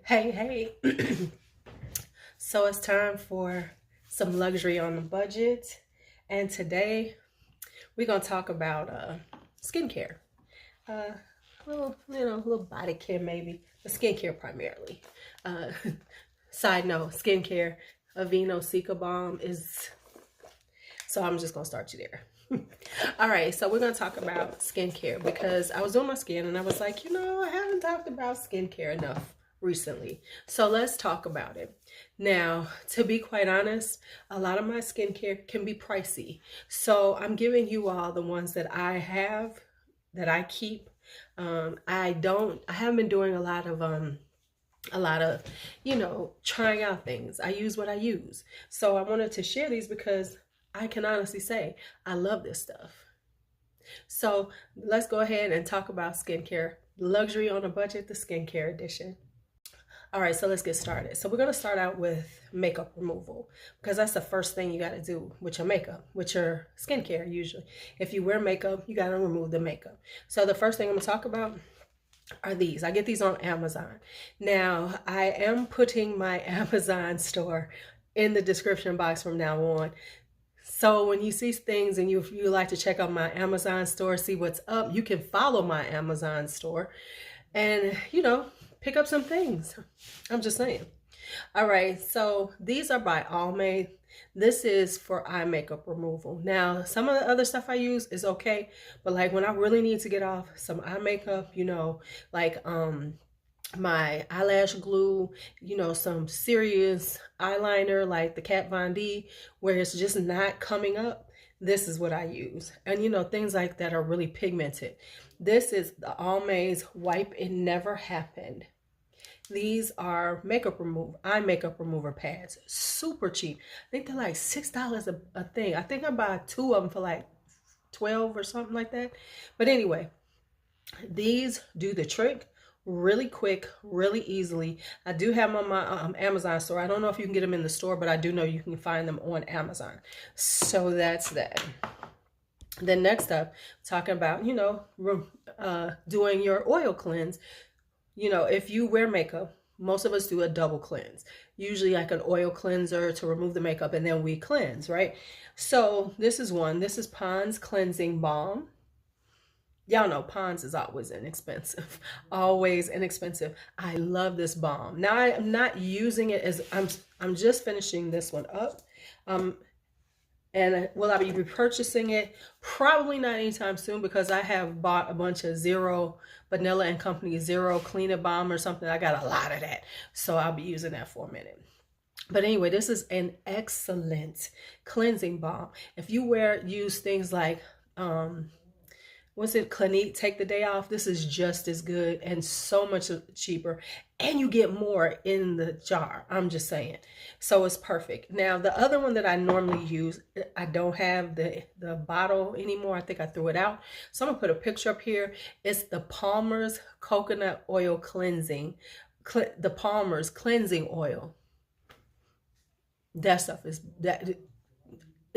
Hey, hey. So it's time for some luxury on the budget. And today we're going to talk about skincare. Uh, little body care maybe, but skincare primarily. Uh, Side note, skincare, Aveeno Cica Balm is, so I'm just going to start you there. All right, so we're going to talk about skincare because I was doing my skin and I was like, I haven't talked about skincare enough recently. So let's talk about it. Now, to be quite honest, a lot of my skincare can be pricey. So I'm giving you all the ones that I have, that I keep. I haven't been doing a lot of, trying out things. I use what I use. So I wanted to share these because I can honestly say I love this stuff. So let's go ahead and talk about skincare. Luxury on a budget, the skincare edition. All right, so let's get started. So we're going to start out with makeup removal because that's the first thing you got to do with your makeup, with your skincare usually. If you wear makeup, you got to remove the makeup. So the first thing I'm going to talk about are these. I get these on Amazon. Now, I am putting my Amazon store in the description box from now on. So when you see things and you like to check out my Amazon store, see what's up, you can follow my Amazon store and, pick up some things. I'm just saying. All right, so these are by Almay. This is for eye makeup removal. Now, some of the other stuff I use is okay, but like when I really need to get off some eye makeup, like my eyelash glue, some serious eyeliner like the Kat Von D where it's just not coming up, this is what I use. And things like that are really pigmented. This is the Almay's Wipe It Never Happened. These are eye makeup remover pads. Super cheap. I think they're like $6 a thing. I think I buy 2 of them for like 12 or something like that. But anyway, these do the trick really quick, really easily. I do have them on my Amazon store. I don't know if you can get them in the store, but I do know you can find them on Amazon. So that's that. Then next up, talking about, doing your oil cleanse. If you wear makeup, most of us do a double cleanse, usually like an oil cleanser to remove the makeup and then we cleanse, right? So this is one. This is Pond's Cleansing Balm. Y'all know Pond's is always inexpensive, always inexpensive. I love this balm. Now I'm not using it as I'm just finishing this one up. And will I be repurchasing it? Probably not anytime soon because I have bought a bunch of Zero Vanilla and Company Zero Clean It Balm or something. I got a lot of that. So I'll be using that for a minute. But anyway, this is an excellent cleansing balm. If you use things like, Clinique, Take the Day Off, this is just as good and so much cheaper. And you get more in the jar. I'm just saying. So it's perfect. Now, the other one that I normally use, I don't have the bottle anymore. I think I threw it out. So I'm going to put a picture up here. It's the Palmer's Coconut Oil Cleansing. The Palmer's Cleansing Oil. That stuff is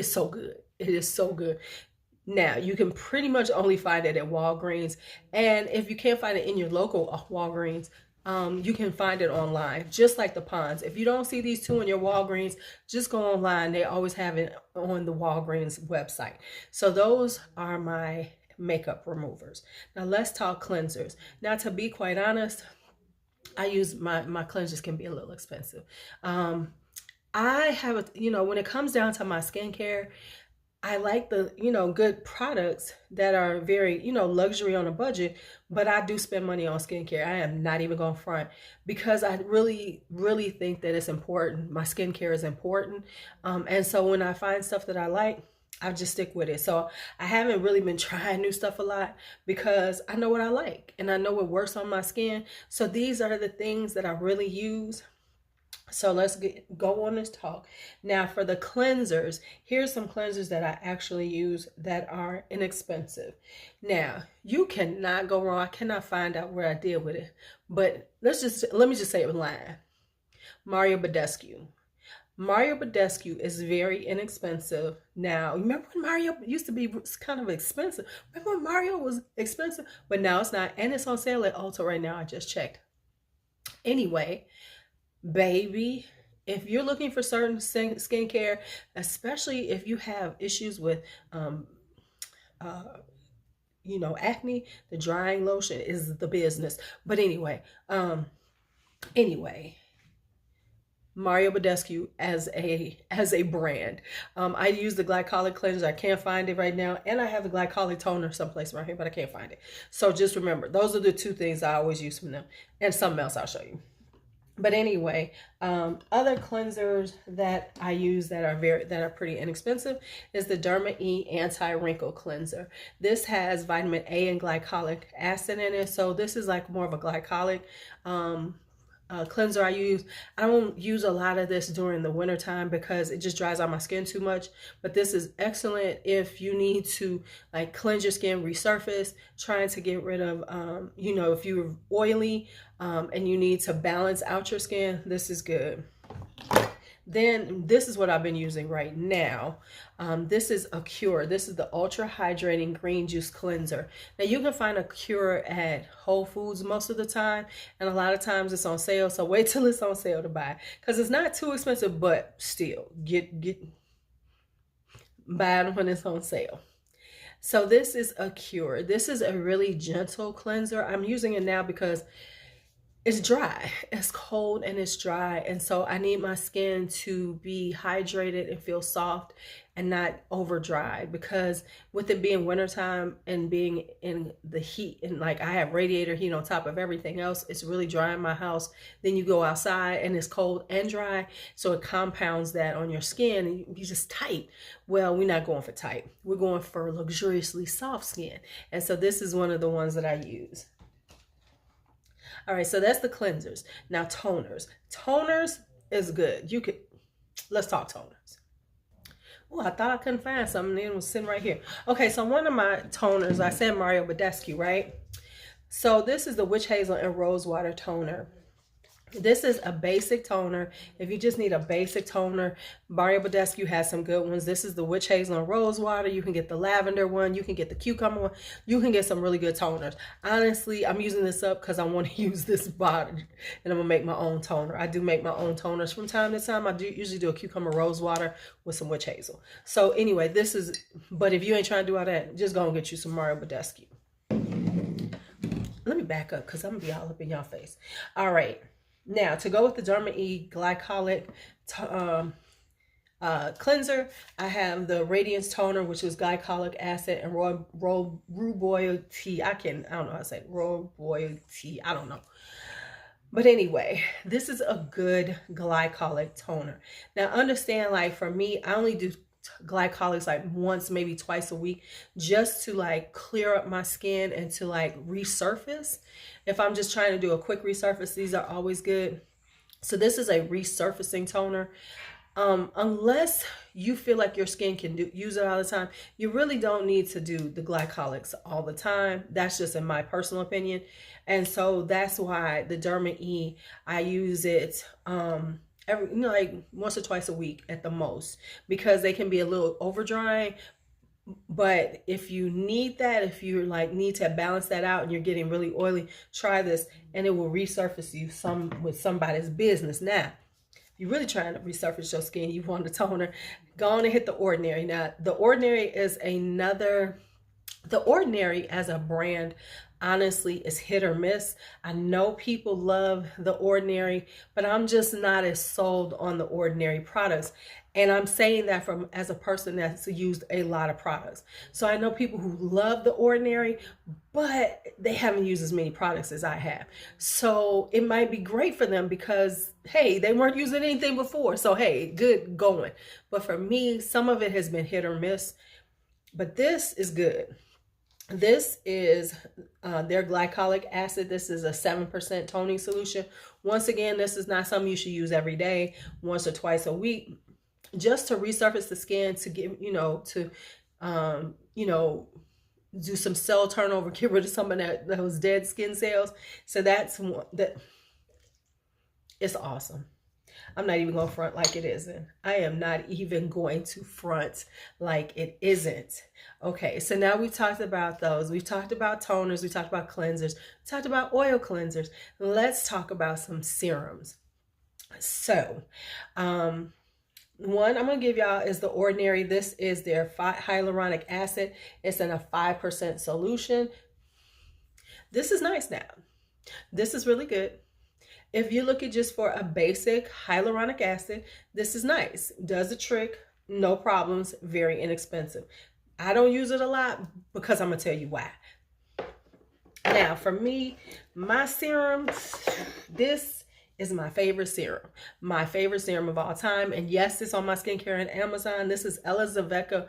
so good. It is so good. Now, you can pretty much only find it at Walgreens. And if you can't find it in your local Walgreens, you can find it online, just like the Pond's. If you don't see these two in your Walgreens, just go online. They always have it on the Walgreens website. So those are my makeup removers. Now, let's talk cleansers. Now, to be quite honest, I use my cleansers can be a little expensive. I have when it comes down to my skincare, I like the, good products that are very, luxury on a budget, but I do spend money on skincare. I am not even going to front because I really, really think that it's important. My skincare is important. And so when I find stuff that I like, I just stick with it. So I haven't really been trying new stuff a lot because I know what I like and I know what works on my skin. So these are the things that I really use. So let's go on this talk. Now for the cleansers, here's some cleansers that I actually use that are inexpensive. Now, you cannot go wrong. I cannot find out where I did with it, but let me just say it line. Mario Badescu. Mario Badescu is very inexpensive. Now, remember when Mario used to be kind of expensive? Remember when Mario was expensive? But now it's not, and it's on sale at Ulta right now. I just checked. Anyway, baby, if you're looking for certain skincare, especially if you have issues with uh, acne, the drying lotion is the business. But anyway, Mario Badescu as a brand. I use the glycolic cleanser. I can't find it right now, and I have the glycolic toner someplace around here, but I can't find it. So just remember, those are the two things I always use from them, and something else I'll show you. But anyway, other cleansers that I use that are pretty inexpensive is the Derma E Anti-Wrinkle Cleanser. This has vitamin A and glycolic acid in it, so this is like more of a glycolic cleanser I use. I don't use a lot of this during the winter time because it just dries out my skin too much. But this is excellent if you need to like cleanse your skin, resurface, trying to get rid of, if you're oily and you need to balance out your skin, this is good. Then this is what I've been using right now. This is a Cure. This is the Ultra Hydrating Green Juice Cleanser. Now you can find a Cure at Whole Foods most of the time, and a lot of times it's on sale. So wait till it's on sale to buy, because it's not too expensive, but still buy it when it's on sale. So this is a Cure. This is a really gentle cleanser. I'm using it now because it's dry, it's cold and it's dry, and so I need my skin to be hydrated and feel soft and not over dry, because with it being wintertime and being in the heat, and like I have radiator heat on top of everything else, it's really dry in my house. Then you go outside and it's cold and dry, so it compounds that on your skin and you're just tight. Well, we're not going for tight, we're going for luxuriously soft skin, and so this is one of the ones that I use. All right, so that's the cleansers. Now toners. Toners is good. Let's talk toners. Oh, I thought I couldn't find something. It was sitting right here. Okay, so one of my toners, I said Mario Badescu, right? So this is the Witch Hazel and Rosewater toner. This is a basic toner. If you just need a basic toner, Mario Badescu has some good ones. This is the Witch Hazel and Rosewater. You can get the lavender one. You can get the cucumber one. You can get some really good toners. Honestly, I'm using this up because I want to use this bottle, and I'm going to make my own toner. I do make my own toners from time to time. I usually do a cucumber rosewater with some Witch Hazel. So anyway, but if you ain't trying to do all that, just go and get you some Mario Badescu. Let me back up because I'm going to be all up in your face. All right. Now, to go with the Derma E glycolic cleanser, I have the Radiance Toner, which is glycolic acid and rooibos tea. I don't know how to say it. Rooibos tea. I don't know. But anyway, this is a good glycolic toner. Now, understand, like for me, I only do glycolics like once, maybe twice a week, just to like clear up my skin and to like resurface. If I'm just trying to do a quick resurface, these are always good. So this is a resurfacing toner. Unless you feel like your skin can use it all the time, you really don't need to do the glycolics all the time. That's just in my personal opinion. And so that's why the Derma E, I use it like once or twice a week at the most, because they can be a little over drying. But if you need that, if you like need to balance that out and you're getting really oily, try this and it will resurface you with somebody's business. Now, if you're really trying to resurface your skin, you want a toner, go on and hit the Ordinary. Now, the Ordinary is the Ordinary as a brand, honestly, is hit or miss. I know people love the Ordinary, but I'm just not as sold on the Ordinary products. And I'm saying that as a person that's used a lot of products. So I know people who love the Ordinary, but they haven't used as many products as I have. So it might be great for them because, hey, they weren't using anything before. So, hey, good going. But for me, some of it has been hit or miss. But this is good. This is their glycolic acid. This is a 7% toning solution. Once again, this is not something you should use every day, once or twice a week, just to resurface the skin, to get, do some cell turnover, get rid of some of those dead skin cells. So that's that. It's awesome. I'm not even going to front like it isn't. I am not even going to front like it isn't. Okay, so now we talked about those. We've talked about toners. We talked about cleansers. We talked about oil cleansers. Let's talk about some serums. So, one I'm going to give y'all is the Ordinary. This is their hyaluronic acid. It's in a 5% solution. This is nice now. This is really good. If you're looking just for a basic hyaluronic acid, this is nice. Does the trick, no problems, very inexpensive. I don't use it a lot because I'm going to tell you why. Now, for me, my serums, this is my favorite serum. My favorite serum of all time. And yes, it's on my skincare on Amazon. This is Elizavecca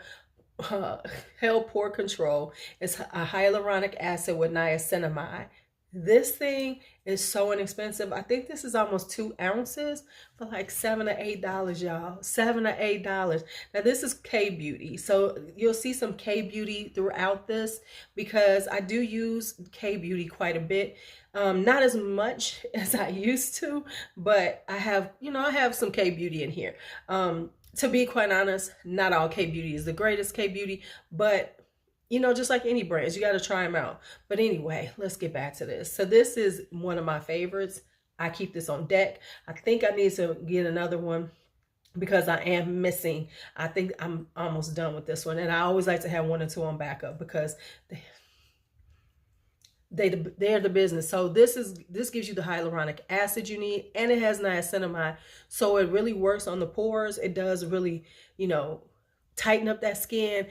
Hell Pore Control. It's a hyaluronic acid with niacinamide. This thing is so inexpensive. I think this is almost 2 ounces for like $7 or $8, y'all. $7 or $8. Now this is K-Beauty. So you'll see some K-Beauty throughout this because I do use K-Beauty quite a bit. Not as much as I used to, but I have, I have some K-Beauty in here. To be quite honest, not all K-Beauty is the greatest K-Beauty, but just like any brands, you got to try them out. But anyway, let's get back to this. So this is one of my favorites. I keep this on deck. I think I need to get another one because I am missing. I think I'm almost done with this one. And I always like to have 1 or 2 on backup because they're the business. So this gives you the hyaluronic acid you need, and it has niacinamide. So it really works on the pores. It does really, tighten up that skin,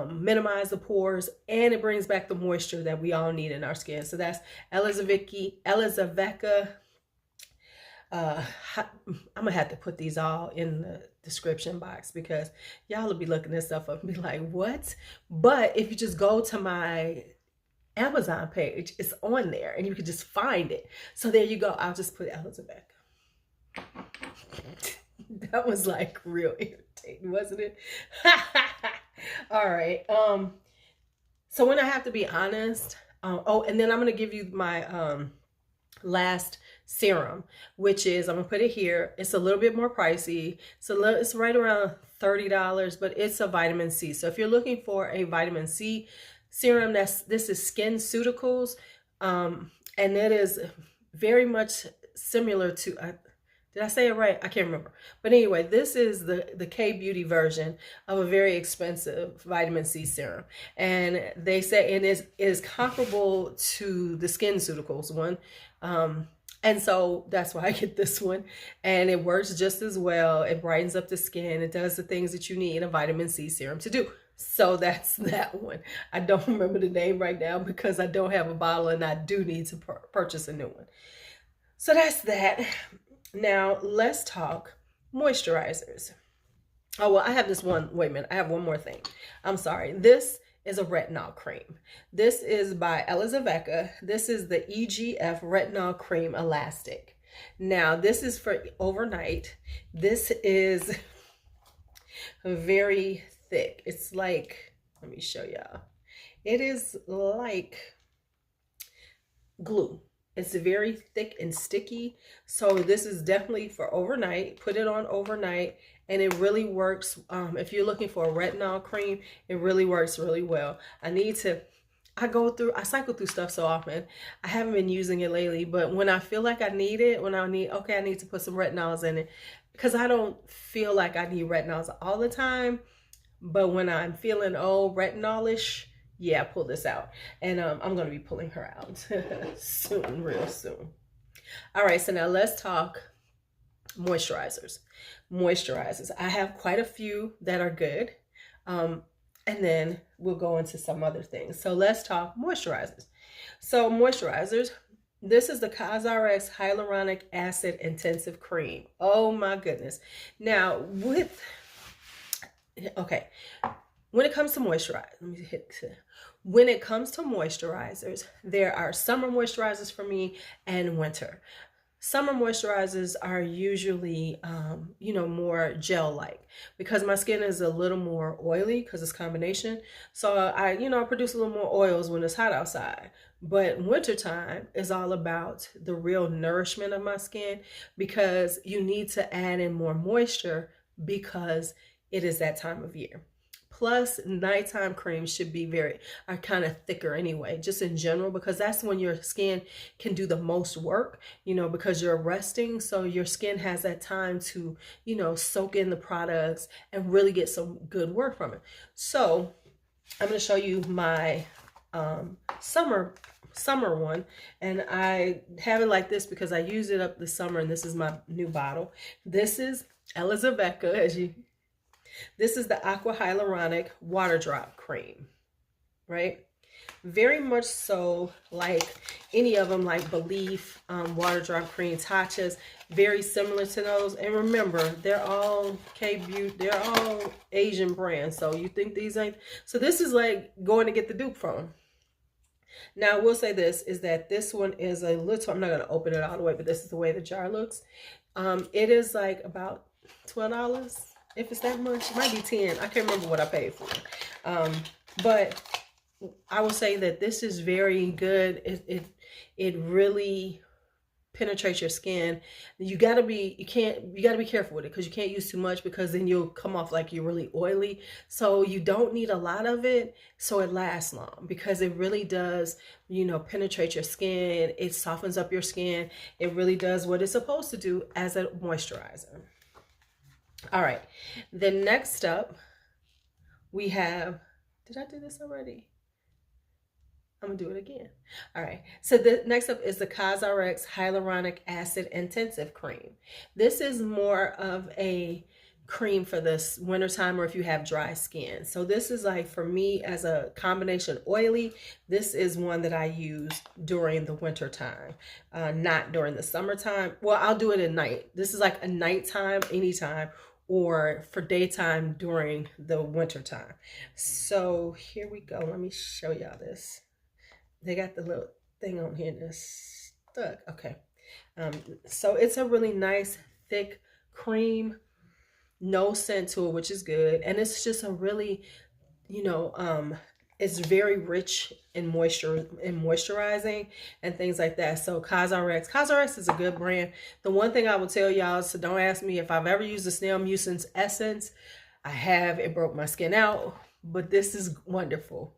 minimize the pores, and it brings back the moisture that we all need in our skin. So that's Elizavecca. I'm gonna have to put these all in the description box because y'all will be looking this stuff up and be like, what? But if you just go to my Amazon page, it's on there and you can just find it. So there you go. I'll just put Elizavecca. That was like real irritating, wasn't it? All right. So when I have to be honest, and then I'm going to give you my last serum, which is, I'm going to put it here. It's a little bit more pricey. So it's right around $30, but it's a vitamin C. So if you're looking for a vitamin C serum, this is Skin Ceuticals. And it is very much similar to, did I say it right? I can't remember. But anyway, this is the K-Beauty version of a very expensive vitamin C serum. And they say it is comparable to the Skin Ceuticals one. And so that's why I get this one. And it works just as well. It brightens up the skin. It does the things that you need a vitamin C serum to do. So that's that one. I don't remember the name right now because I don't have a bottle and I do need to purchase a new one. So that's that. Now let's talk moisturizers. Oh, well, I have this one. Wait a minute. I have one more thing. I'm sorry. This is a retinol cream. This is by Elizavecca. This is the EGF Retinol Cream Elastic. Now, this is for overnight. This is very thick. It's like, let me show y'all. It is like glue. It's very thick and sticky. So this is definitely for overnight. Put it on overnight and it really works. If you're looking for a retinol cream, it really works really well. I cycle through stuff so often. I haven't been using it lately, but when I feel like I need it, I need to put some retinols in it because I don't feel like I need retinols all the time. But when I'm feeling retinol-ish, yeah, pull this out. And I'm going to be pulling her out soon, real soon. All right, so now let's talk moisturizers. I have quite a few that are good. And then we'll go into some other things. So let's talk moisturizers. So moisturizers, this is the CosRx Hyaluronic Acid Intensive Cream. Oh my goodness. Now when it comes to moisturizers, there are summer moisturizers for me and winter. Summer moisturizers are usually, you know, more gel-like because my skin is a little more oily because it's combination. So I produce a little more oils when it's hot outside. But wintertime is all about the real nourishment of my skin because you need to add in more moisture because it is that time of year. Plus, nighttime creams should be are kind of thicker anyway, just in general, because that's when your skin can do the most work, you know, because you're resting. So your skin has that time to, you know, soak in the products and really get some good work from it. So I'm going to show you my summer one, and I have it like this because I use it up this summer, and this is my new bottle. This is Elizabeth. This is the Aqua Hyaluronic Water Drop Cream, right? Very much so like any of them, like Belief, Water Drop Cream, Tatcha's, very similar to those. And remember, they're all K-Beauty, they're all Asian brands. So you think these ain't? So this is like going to get the dupe from them. Now, I will say this, is that this one is a little, I'm not going to open it all the way, but this is the way the jar looks. It is like about $12. If it's that much, it might be 10. I can't remember what I paid for. But I will say that this is very good. It really penetrates your skin. You gotta be careful with it because you can't use too much because then you'll come off like you're really oily. So you don't need a lot of it so it lasts long because it really does, you know, penetrate your skin. It softens up your skin. It really does what it's supposed to do as a moisturizer. All right, then next up we have, did I do this already? I'm gonna do it again. All right, so the next up is the CosRx Hyaluronic Acid Intensive Cream. This is more of a cream for this wintertime or if you have dry skin. So this is like, for me, as a combination oily, this is one that I use during the winter time, not during the summertime. Well, I'll do it at night. This is like a nighttime, anytime, or for daytime during the winter time. So here we go. Let me show y'all this. They got the little thing on here that's stuck. Okay. So it's a really nice, thick cream, no scent to it, which is good. And it's just a really, you know, it's very rich in moisture and moisturizing and things like that. So CosRx is a good brand. The one thing I will tell y'all, so don't ask me if I've ever used the snail mucin essence. I have. It broke my skin out, but this is wonderful.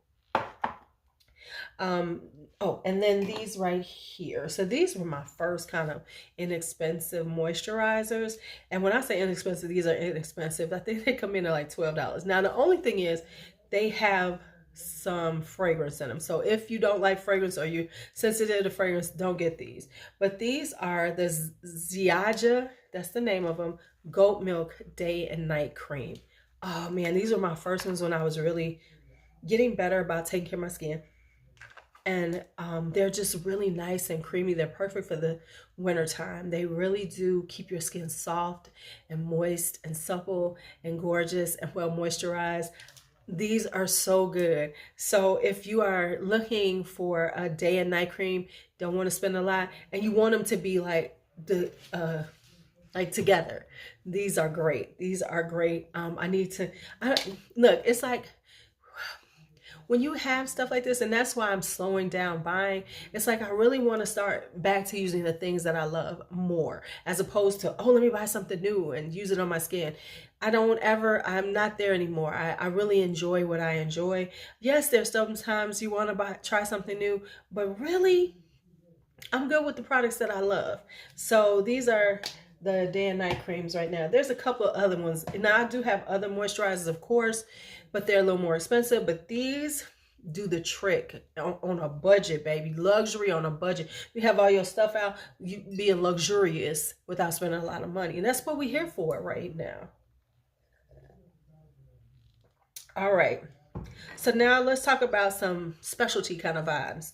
Oh, and then these right here. So these were my first kind of inexpensive moisturizers. And when I say inexpensive, these are inexpensive. I think they come in at like $12. Now, the only thing is they have some fragrance in them. So if you don't like fragrance or you're sensitive to fragrance, don't get these. But these are the Ziaja, that's the name of them, Goat Milk Day and Night Cream. Oh man, these were my first ones when I was really getting better about taking care of my skin. And they're just really nice and creamy. They're perfect for the winter time. They really do keep your skin soft and moist and supple and gorgeous and well moisturized. These are so good. So if you are looking for a day and night cream, don't want to spend a lot, and you want them to be like together, these are great. These are great. Look, it's like, when you have stuff like this, and that's why I'm slowing down buying, it's like I really want to start back to using the things that I love more, as opposed to, oh, let me buy something new and use it on my skin. I'm not there anymore. I really enjoy what I enjoy. Yes, there's sometimes you want to try something new, but really, I'm good with the products that I love. So these are the day and night creams right now. There's a couple of other ones. Now I do have other moisturizers, of course, but they're a little more expensive. But these do the trick on a budget, baby. Luxury on a budget. You have all your stuff out, you being luxurious without spending a lot of money. And that's what we're here for right now. All right. So now let's talk about some specialty kind of vibes.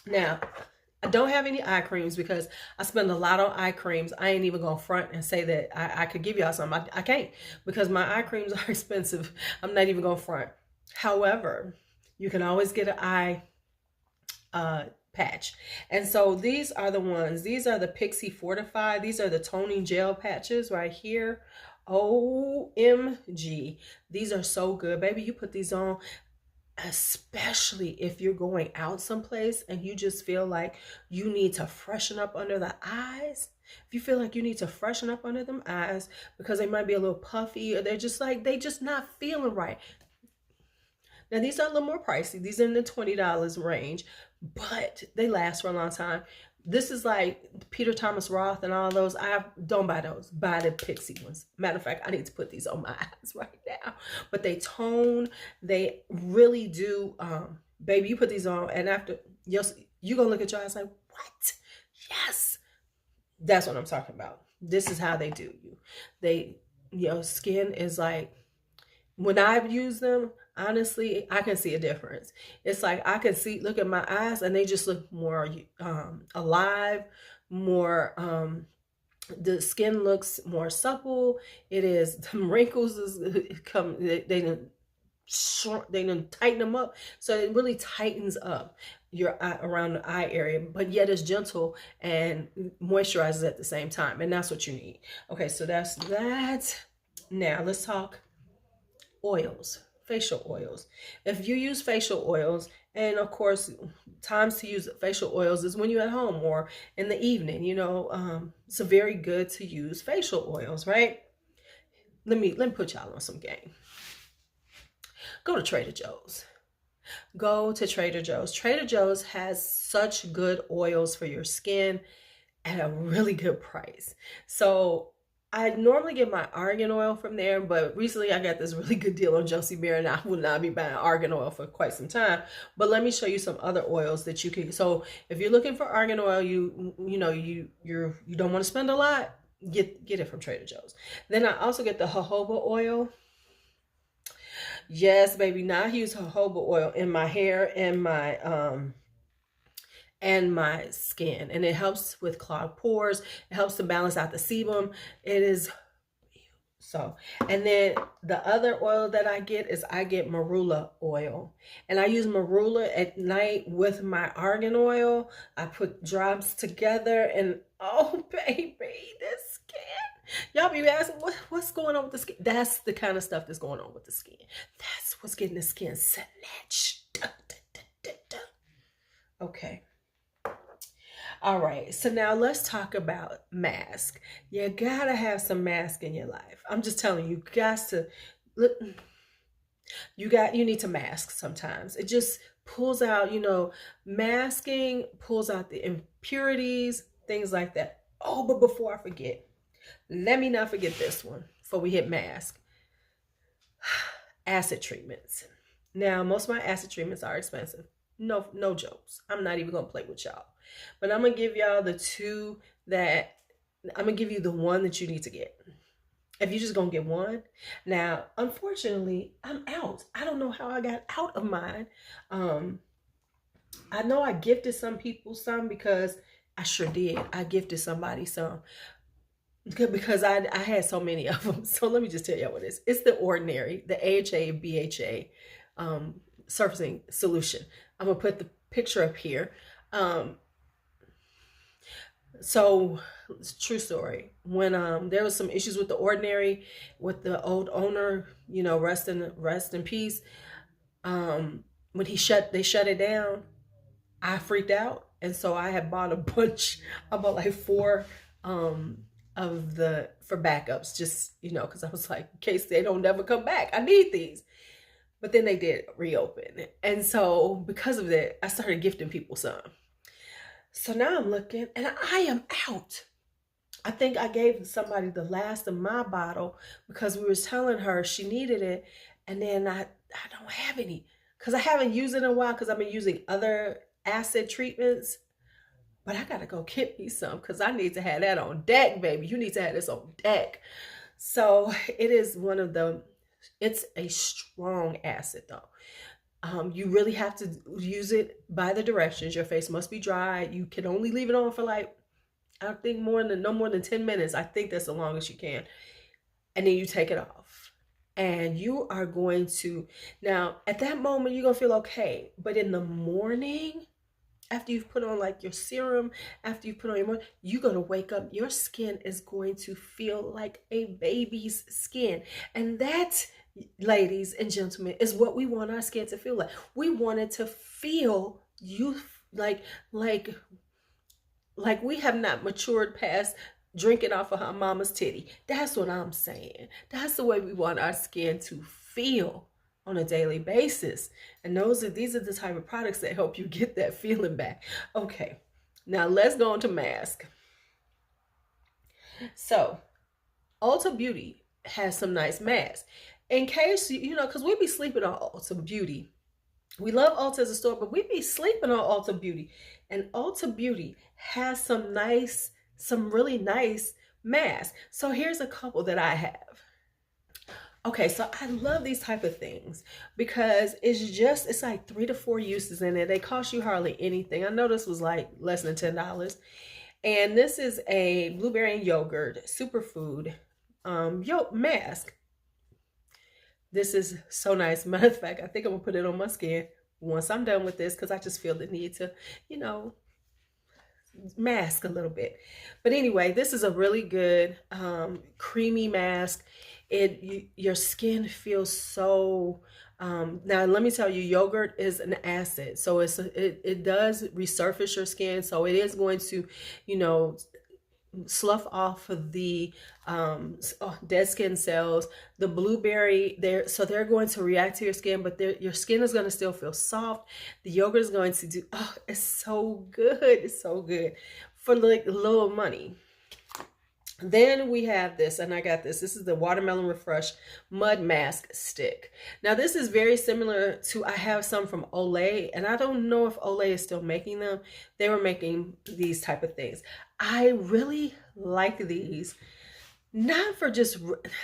Now, I don't have any eye creams because I spend a lot on eye creams. I ain't even gonna front and say that I could give y'all some. I can't, because my eye creams are expensive. I'm not even gonna front. However, you can always get an eye patch. And so these are the ones. These are the Pixie Fortify. These are the toning gel patches right here. OMG. These are so good, baby. You put these on, especially if you're going out someplace and you just feel like you need to freshen up under the eyes. If you feel like you need to freshen up under them eyes because they might be a little puffy, or they're just like, they just not feeling right. Now, these are a little more pricey. These are in the $20 range, but they last for a long time. This is like Peter Thomas Roth and all those. Don't buy those. Buy the Pixie ones. Matter of fact, I need to put these on my eyes right now. But they tone. They really do. Baby, you put these on, and after, you're going to look at your eyes like, what? Yes. That's what I'm talking about. This is how they do you. Your skin is like, when I've used them, honestly, I can see a difference. It's like I can see, look at my eyes, and they just look more alive, more, the skin looks more supple. It is, the wrinkles come, they didn't shrunk, they didn't tighten them up. So it really tightens up your eye, around the eye area, but yet it's gentle and moisturizes at the same time. And that's what you need. Okay, so that's that. Now let's talk oils, facial oils. If you use facial oils, and of course, times to use facial oils is when you're at home or in the evening, it's very good to use facial oils, right? Let me put y'all on some game. Go to Trader Joe's. Go to Trader Joe's. Trader Joe's has such good oils for your skin at a really good price. So I normally get my argan oil from there, but recently I got this really good deal on Josie Bear, and I will not be buying argan oil for quite some time. But let me show you some other oils that you can. So if you're looking for argan oil, you don't want to spend a lot, get it from Trader Joe's. Then I also get the jojoba oil. Yes, baby. Now I use jojoba oil in my hair and my skin, and it helps with clogged pores. It helps to balance out the sebum. It is so. And then the other oil that I get is I get marula oil, and I use marula at night with my argan oil. I put drops together, and oh baby, this skin. Y'all be asking, what's going on with the skin? That's the kind of stuff that's going on with the skin. That's what's getting the skin snatched. Okay. All right. So now let's talk about mask. You gotta have some mask in your life. I'm just telling you, you need to mask sometimes. It just pulls out, masking pulls out the impurities, things like that. Oh, but before I forget, let me not forget this one before we hit mask. Acid treatments. Now, most of my acid treatments are expensive. No jokes. I'm not even going to play with y'all. But I'm going to give y'all I'm going to give you the one that you need to get. If you're just going to get one. Now, unfortunately, I'm out. I don't know how I got out of mine. I know I gifted some people some because I sure did. I gifted somebody some. Because I had so many of them. So let me just tell you what it is. It's the Ordinary, the AHA, BHA surfacing solution. I'm going to put the picture up here. So it's a true story. When there was some issues with the Ordinary, with the old owner, rest in peace. When they shut it down, I freaked out. And so I had bought a bunch. I bought like 4 for backups, just because I was like, in case they don't never come back, I need these. But then they did reopen, and so because of that, I started gifting people some. So now I'm looking, and I am out. I think I gave somebody the last of my bottle because we were telling her she needed it, and then I don't have any because I haven't used it in a while because I've been using other acid treatments. But I gotta go get me some because I need to have that on deck, baby. You need to have this on deck. So it is it's a strong acid though. You really have to use it by the directions. Your face must be dry. You can only leave it on for like, I think no more than 10 minutes. I think that's the longest you can. And then you take it off. And you are going to, now at that moment, you're gonna feel okay. But in the morning, after you've put on like your serum, after you put on your, you're going to wake up, your skin is going to feel like a baby's skin. And that, ladies and gentlemen, is what we want our skin to feel like. We want it to feel like we have not matured past drinking off of her mama's titty. That's what I'm saying. That's the way we want our skin to feel on a daily basis. And these are the type of products that help you get that feeling back. Okay, now let's go on to mask. So Ulta Beauty has some nice masks. In case you know, because we be sleeping on Ulta Beauty. We love Ulta as a store, but we be sleeping on Ulta Beauty. And Ulta Beauty has some really nice masks. So here's a couple that I have. Okay, so I love these type of things because it's like 3 to 4 uses in it. They cost you hardly anything. I know this was like less than $10. And this is a blueberry and yogurt superfood mask. This is so nice. Matter of fact, I think I'm gonna put it on my skin once I'm done with this because I just feel the need to, you know, mask a little bit. But anyway, this is a really good creamy mask. Your skin feels so now let me tell you, yogurt is an acid, so it does resurface your skin, so it is going to, you know, slough off of the dead skin cells. The blueberry, they're going to react to your skin, but your skin is going to still feel soft. The yogurt is going to do, oh, it's so good. It's so good for like a little money. Then we have this, and I got this. This is the Watermelon Refresh Mud Mask Stick. Now, this is very similar to, I have some from Olay, and I don't know if Olay is still making them. They were making these type of things. I really like these. Not for just,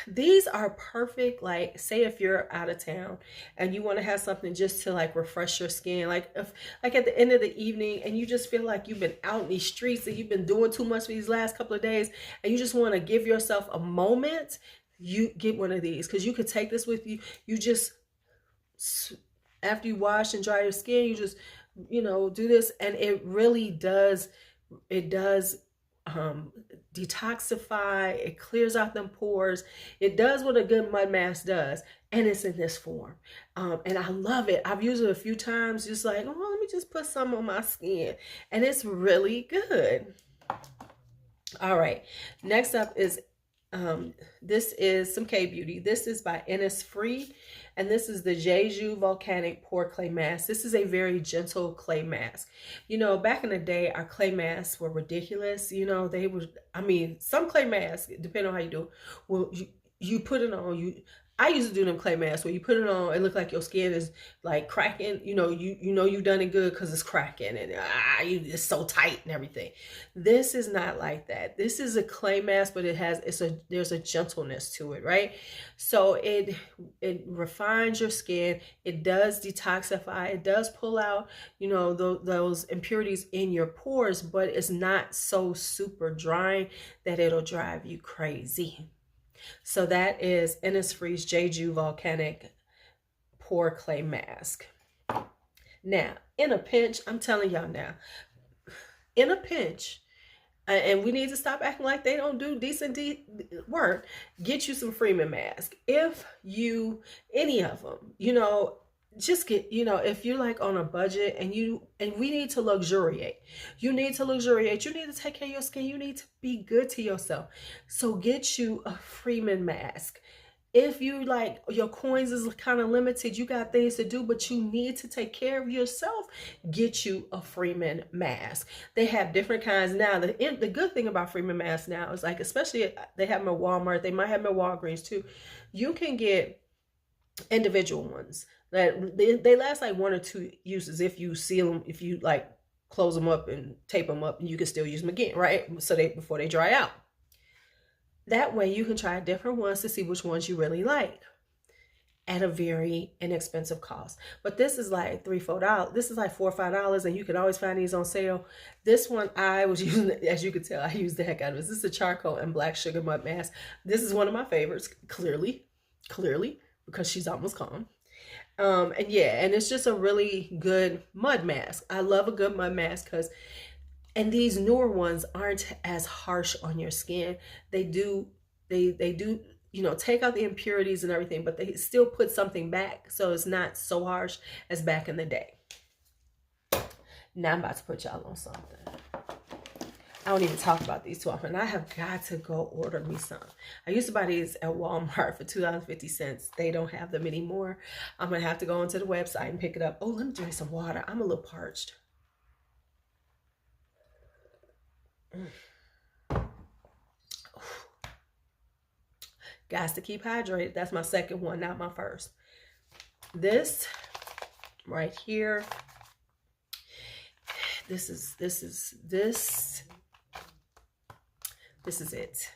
these are perfect, like, say if you're out of town and you want to have something just to like refresh your skin, like at the end of the evening and you just feel like you've been out in these streets and you've been doing too much for these last couple of days and you just want to give yourself a moment, you get one of these because you could take this with you. You just, after you wash and dry your skin, you just, you know, do this, and it really does, detoxify. It clears out them pores. It does what a good mud mask does, and it's in this form, and I love it. I've used it a few times, just like, oh, let me just put some on my skin, and it's really good. All right, next up is this is some K-Beauty. This is by Innisfree, and this is the Jeju Volcanic Pore Clay Mask. This is a very gentle clay mask. You know, back in the day, our clay masks were ridiculous. You know, they were, I mean, some clay masks, depending on how you do it, well, you put it on, I used to do them clay masks where you put it on, it look like your skin is like cracking. You know, you've done it good because it's cracking and it's so tight and everything. This is not like that. This is a clay mask, but there's a gentleness to it, right? So it refines your skin. It does detoxify. It does pull out, you know, those impurities in your pores, but it's not so super drying that it'll drive you crazy. So that is Innisfree's Jeju Volcanic Pore Clay Mask. Now, in a pinch, I'm telling y'all now, in a pinch, and we need to stop acting like they don't do decent work, get you some Freeman mask. If you, any of them, you know, just get, you know, if you're like on a budget and we need to luxuriate. You need to luxuriate. You need to take care of your skin. You need to be good to yourself. So get you a Freeman mask. If you like, your coins is kind of limited, you got things to do, but you need to take care of yourself, get you a Freeman mask. They have different kinds now. The good thing about Freeman masks now is, like, especially they have them at Walmart, they might have them at Walgreens too. You can get individual ones that they last like 1 or 2 uses if you seal them, if you like close them up and tape them up, and you can still use them again, right? So before they dry out. That way you can try different ones to see which ones you really like at a very inexpensive cost. But this is like $3-4. This is like $4 or $5, and you can always find these on sale. This one I was using, as you can tell, I used the heck out of this. This is a charcoal and black sugar mud mask. This is one of my favorites, clearly, because she's almost gone. And yeah, and it's just a really good mud mask. I love a good mud mask because, and these newer ones aren't as harsh on your skin. They do, they do, you know, take out the impurities and everything, but they still put something back. So it's not so harsh as back in the day. Now I'm about to put y'all on something. I don't even talk about these too often. I have got to go order me some. I used to buy these at Walmart for $2.50. They don't have them anymore. I'm going to have to go onto the website and pick it up. Oh, let me drink some water. I'm a little parched. Guys, to keep hydrated. That's my second one, not my first. This right here. This is it.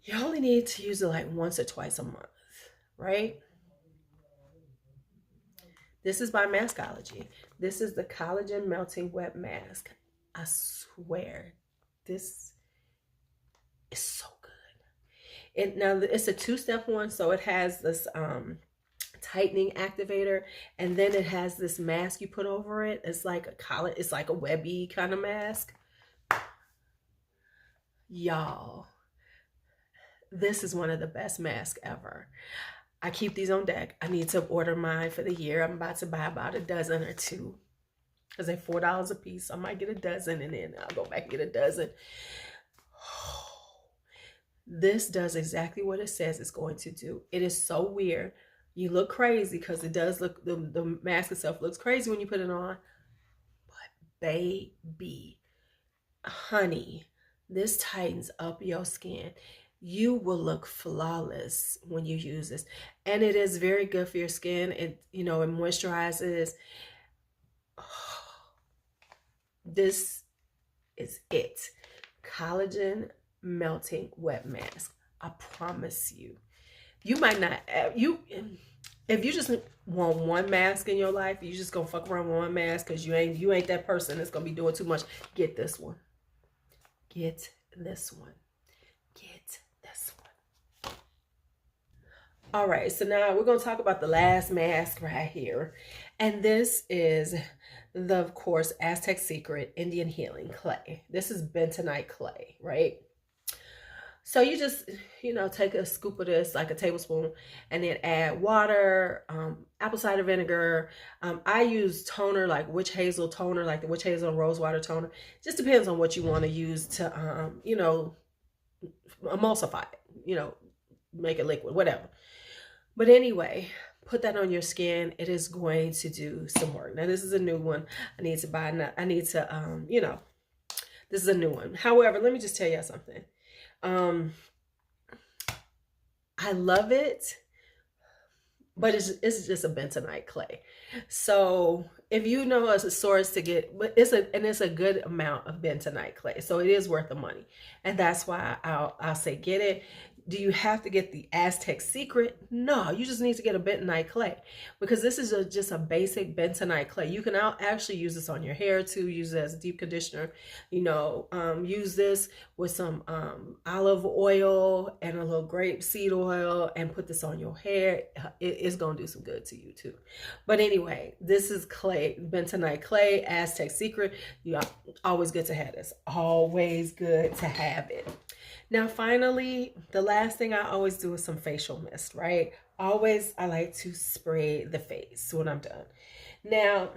You only need to use it like once or twice a month, right? This is by Maskology. This is the collagen melting wet mask. I swear, this is so good. Now it's a two-step one, so it has this tightening activator, and then it has this mask you put over it. It's like a webby kind of mask. Y'all, this is one of the best masks ever. I keep these on deck. I need to order mine for the year. I'm about to buy about a dozen or two because they're $4 a piece. I might get a dozen and then I'll go back and get a dozen. This does exactly what it says it's going to do. It is so weird. You look crazy because it does look, the mask itself looks crazy when you put it on. But baby, honey, this tightens up your skin. You will look flawless when you use this. And it is very good for your skin. It, you know, it moisturizes. This is it. Collagen melting wet mask. I promise you. You might not, if you just want one mask in your life, you just gonna fuck around with one mask because you ain't that person that's gonna be doing too much. Get this one. Get this one. Get this one. All right, so now we're gonna talk about the last mask right here. And this is the, of course, Aztec Secret Indian Healing Clay. This is bentonite clay, right? So you just, you know, take a scoop of this, like a tablespoon, and then add water, apple cider vinegar. I use toner, like witch hazel toner, like the witch hazel and rose water toner. Just depends on what you want to use to, you know, emulsify it, you know, make it liquid, whatever. But anyway, put that on your skin. It is going to do some work. Now, this is a new one. I need to buy, I need to, you know, this is a new one. However, let me just tell you something. I love it, but it's just a bentonite clay. So if you know a source to get, but it's a good amount of bentonite clay, so it is worth the money, and that's why I'll say get it. Do you have to get the Aztec Secret? No, you just need to get a bentonite clay, because this is just a basic bentonite clay. You can actually use this on your hair too, use it as a deep conditioner. You know, use this with some olive oil and a little grapeseed oil and put this on your hair. It's going to do some good to you too. But anyway, this is clay, bentonite clay, Aztec Secret. You always good to have this. Always good to have it. Now, finally, the last thing I always do is some facial mist, right? Always, I like to spray the face when I'm done. Now,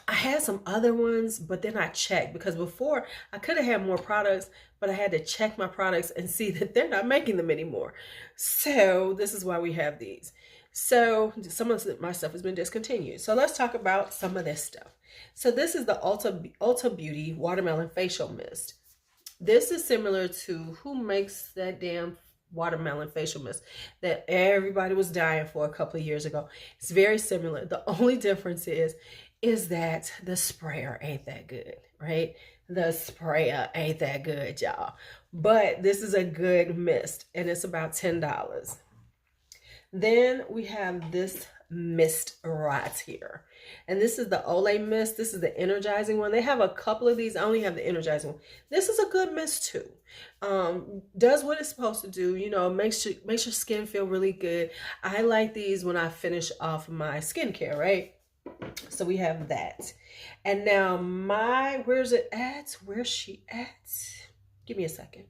I had some other ones, but then I checked, because before I could have had more products, but I had to check my products and see that they're not making them anymore. So this is why we have these. So some of my stuff has been discontinued. So let's talk about some of this stuff. So this is the Ulta Beauty Watermelon Facial Mist. This is similar to, who makes that damn watermelon facial mist that everybody was dying for a couple of years ago? It's very similar. The only difference is that the sprayer ain't that good, right? The sprayer ain't that good, y'all. But this is a good mist, and it's about $10. Then we have this mist right here. And this is the Olay mist. This is the energizing one. They have a couple of these. I only have the energizing one. This is a good mist too. Does what it's supposed to do. You know, makes your skin feel really good. I like these when I finish off my skincare, right? So we have that. And now where's it at? Where's she at? Give me a second.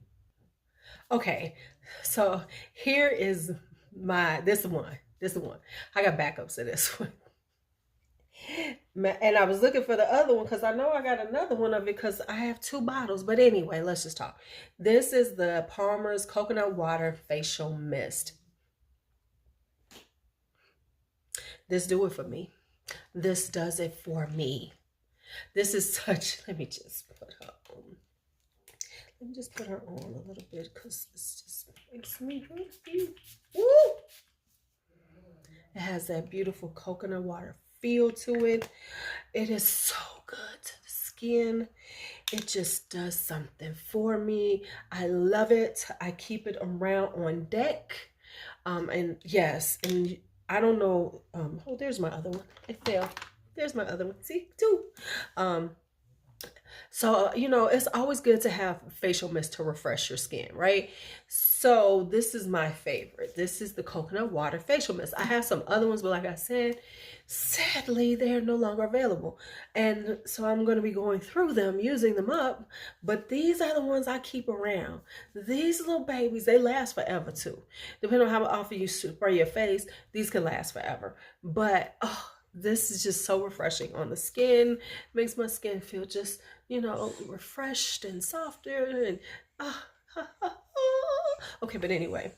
Okay, so here is this one. I got backups to this one. And I was looking for the other one because I know I got another one of it because I have 2 bottles. But anyway, let's just talk. This is the Palmer's Coconut Water Facial Mist. This do it for me. This does it for me. This is such, let me just put her on. Let me just put her on a little bit because this just makes me happy. Woo! It has that beautiful coconut water feel to it. It is so good to the skin. It just does something for me. I love it. I keep it around on deck. And yes, and I don't know. Oh, there's my other one. It fell. There's my other one. See, 2. So, you know, it's always good to have facial mist to refresh your skin, right? So this is my favorite. This is the coconut water facial mist. I have some other ones, but like I said, sadly, they're no longer available. And so I'm going to be going through them, using them up. But these are the ones I keep around. These little babies, they last forever too. Depending on how often you spray your face, these can last forever. But, oh, this is just so refreshing on the skin. Makes my skin feel just, you know, refreshed and softer. And okay, but anyway,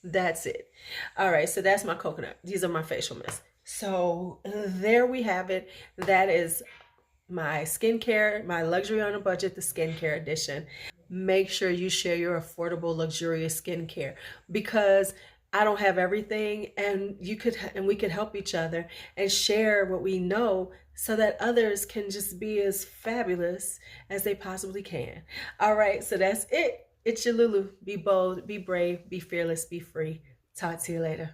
that's it. All right, so that's my coconut. These are my facial mists. So there we have it. That is my skincare, my luxury on a budget, the skincare edition. Make sure you share your affordable, luxurious skincare because I don't have everything, and we could help each other and share what we know so that others can just be as fabulous as they possibly can. All right, so that's it. It's your LuuLuu. Be bold, be brave, be fearless, be free. Talk to you later.